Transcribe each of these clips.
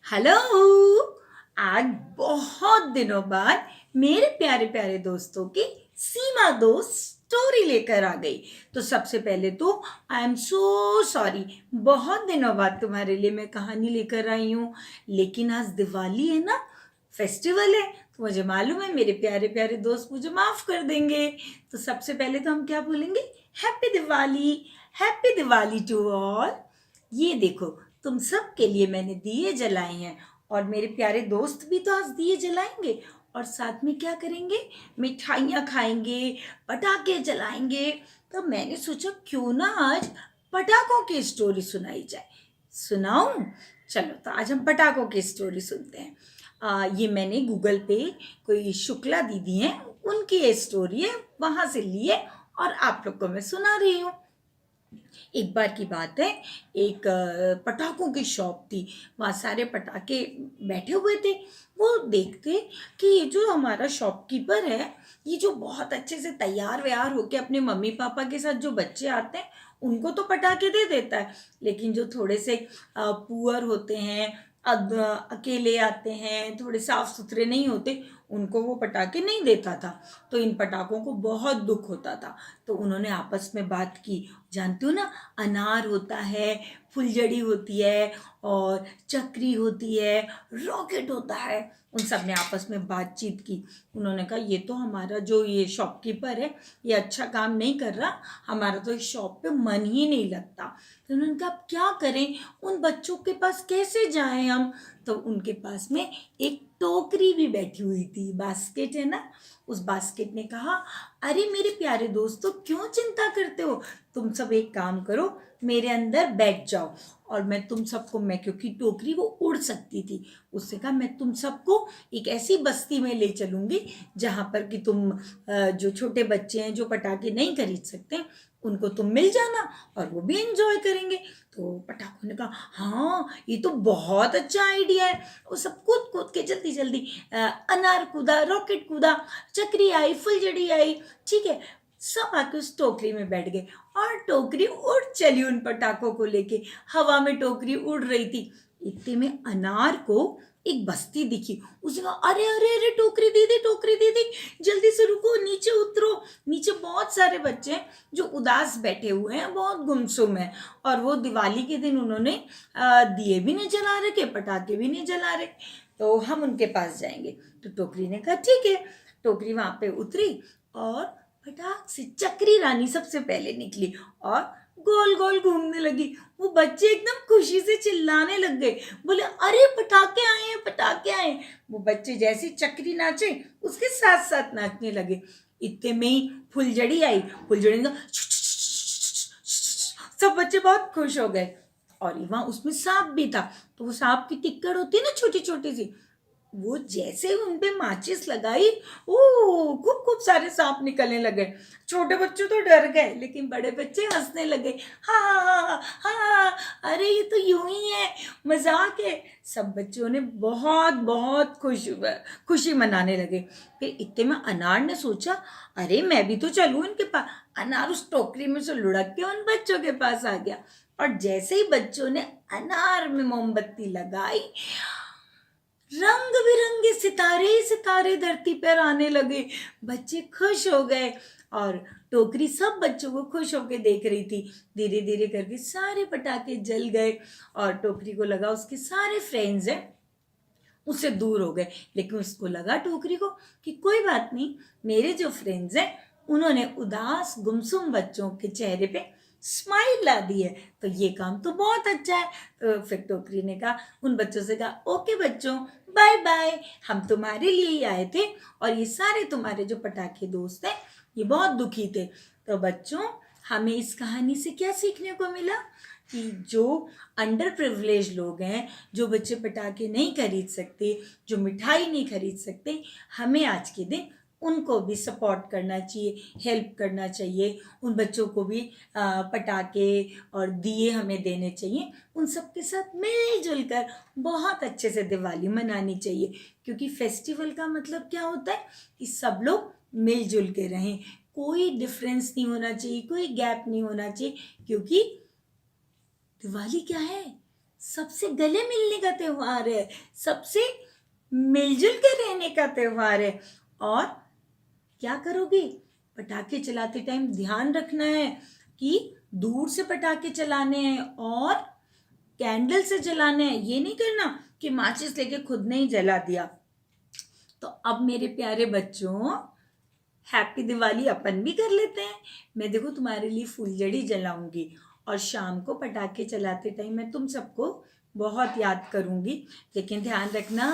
Hello. आज बहुत दिनों बाद मेरे प्यारे प्यारे दोस्तों की सीमा दोस्त स्टोरी लेकर आ गई। तो सबसे पहले तो आई एम सो सॉरी, बहुत दिनों बाद तुम्हारे लिए मैं कहानी लेकर आई हूँ। लेकिन आज दिवाली है ना, फेस्टिवल है, तो मुझे मालूम है मेरे प्यारे प्यारे दोस्त मुझे माफ कर देंगे। तो सबसे पहले तो हम क्या बोलेंगे, happy Diwali, happy Diwali to all. ये देखो, तुम सब के लिए मैंने दिए जलाए हैं और मेरे प्यारे दोस्त भी तो आज दिए जलाएंगे और साथ में क्या करेंगे, मिठाइयाँ खाएंगे, पटाखे जलाएंगे। तो मैंने सोचा क्यों ना आज पटाखों की स्टोरी सुनाई जाए। सुनाऊं? चलो तो आज हम पटाखों की स्टोरी सुनते हैं। ये मैंने गूगल पे कोई शुक्ला दीदी हैं, उनकी ये स्टोरी है, वहां से लिए और आप लोग को मैं सुना रही हूँ। एक बार की बात है, एक पटाखों की शॉप थी। वहाँ सारे पटाखे बैठे हुए थे। वो देखते कि ये जो हमारा शॉपकीपर है, ये जो बहुत अच्छे से तैयार व्यार होके अपने मम्मी पापा के साथ जो बच्चे आते हैं उनको तो पटाखे दे देता है, लेकिन जो थोड़े से पुअर होते हैं, अकेले आते हैं, थोड़े साफ सुथरे नहीं होते, उनको वो पटाखे नहीं देता था। तो इन पटाखों को बहुत दुख होता था। तो उन्होंने आपस में बात की। जानते हो ना, अनार होता है, फुलझड़ी होती है और चक्री होती है, रॉकेट होता है। उन सब ने आपस में बातचीत की। उन्होंने कहा ये तो हमारा जो ये शॉपकीपर है, ये अच्छा काम नहीं कर रहा, हमारा तो इस शॉप पे मन ही नहीं लगता। तो उन्होंने कहा अब क्या करें, उन बच्चों के पास कैसे जाएं हम। तो उनके पास में एक टोकरी भी बैठी हुई थी, बास्केट है ना। उस बास्केट ने कहा, अरे मेरे प्यारे दोस्तों क्यों चिंता करते हो, तुम सब एक काम करो, मेरे अंदर बैठ जाओ और मैं तुम सबको, मैं क्योंकि टोकरी वो उड़ सकती थी, उससे कहा मैं तुम सबको एक ऐसी बस्ती में ले चलूंगी जहां पर कि तुम जो छोटे बच्चे हैं जो पटाखे नहीं खरीद सकते उनको तुम मिल जाना और वो भी एंजॉय करेंगे। तो पटाखों ने कहा हाँ ये तो बहुत अच्छा आइडिया है। वो सब कूद कूद के जल्दी जल्दी अनार कूदा, रॉकेट कूदा, चक्री आई, फुलझड़ी आई, ठीक है, सब आके उस टोकरी में बैठ गए और टोकरी उड़ चली उन पटाखों को लेके। हवा में टोकरी उड़ रही थी। इतने में अनार को एक बस्ती दिखी। उसने कहा अरे अरे अरे टोकरी दीदी जल्दी से रुको, नीचे उतरो। नीचे बहुत सारे बच्चे हैं जो उदास बैठे हुए हैं, बहुत गुमसुम है और वो दिवाली के दिन उन्होंने दिए भी नहीं जला रखे, पटाखे भी नहीं जला रहे, तो हम उनके पास जाएंगे। तो टोकरी ने कहा ठीक है। टोकरी वहां पे उतरी और फटाक से चक्री रानी सबसे पहले निकली और गोल गोल घूमने लगी। वो बच्चे एकदम खुशी से चिल्लाने लग गए, बोले अरे पटाखे आए हैं, पटाखे आए हैं। वो बच्चे जैसे चक्री नाचे उसके साथ साथ नाचने लगे। इतने में ही फुलझड़ी आई। फुलझड़ी ने सब बच्चे बहुत खुश हो गए और वहां उसमें सांप भी था। तो वो सांप की टिक्कड़ होती है ना, छोटी छोटी सी, वो जैसे उन पे माचिस लगाई, ओ खूब खूब सारे सांप निकलने लगे। छोटे बच्चे तो डर गए लेकिन बड़े बच्चे हंसने लगे। हाँ हाँ हाँ हाँ, अरे ये तो यूं ही है, मजाक है। सब बच्चों ने बहुत बहुत खुशी मनाने लगे। फिर इतने में अनार ने सोचा अरे मैं भी तो चलूं इनके पास। अनार उस टोकरी में से लुढ़क के उन बच्चों के पास आ गया और जैसे ही बच्चों ने अनार में मोमबत्ती लगाई, रंग बिरंगे सितारे ही सितारे धरती पर आने लगे। बच्चे खुश हो गए और टोकरी सब बच्चों को खुश होकर देख रही थी। धीरे धीरे करके सारे पटाखे जल गए और टोकरी को लगा उसके सारे फ्रेंड्स हैं उससे दूर हो गए। लेकिन उसको लगा टोकरी को कि कोई बात नहीं, मेरे जो फ्रेंड्स हैं उन्होंने उदास गुमसुम बच्चों के चेहरे पे स्माइल ला दी है, तो ये काम तो बहुत अच्छा है। तो फिर टोकरी ने कहा, उन बच्चों से कहा ओके बच्चों बाय बाय, हम तुम्हारे लिए ही आए थे और ये सारे तुम्हारे जो पटाखे दोस्त हैं ये बहुत दुखी थे। तो बच्चों हमें इस कहानी से क्या सीखने को मिला कि जो अंडर प्रिविलेज लोग हैं, जो बच्चे पटाखे नहीं खरीद सकते, जो मिठाई नहीं खरीद सकते, हमें आज के दिन उनको भी सपोर्ट करना चाहिए, हेल्प करना चाहिए। उन बच्चों को भी पटाखे और दिए हमें देने चाहिए। उन सब के साथ मिलजुल कर बहुत अच्छे से दिवाली मनानी चाहिए, क्योंकि फेस्टिवल का मतलब क्या होता है कि सब लोग मिलजुल के रहें, कोई डिफरेंस नहीं होना चाहिए, कोई गैप नहीं होना चाहिए। क्योंकि दिवाली क्या है, सबसे गले मिलने का त्योहार है, सबसे मिलजुल कर रहने का त्योहार है। और क्या करोगे? पटाखे चलाते टाइम ध्यान रखना है कि दूर से पटाखे चलाने हैं और कैंडल से जलाने हैं। ये नहीं करना कि माचिस लेके खुद ने ही जला दिया। तो अब मेरे प्यारे बच्चों, हैप्पी दिवाली अपन भी कर लेते हैं। मैं देखो तुम्हारे लिए फुलझड़ी जलाऊंगी और शाम को पटाखे चलाते टाइम मैं तुम सबको बहुत याद करूंगी। लेकिन ध्यान रखना,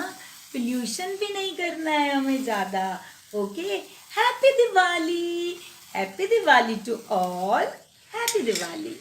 पोल्यूशन भी नहीं करना है हमें ज़्यादा। Okay, happy Diwali, happy Diwali to all, happy Diwali.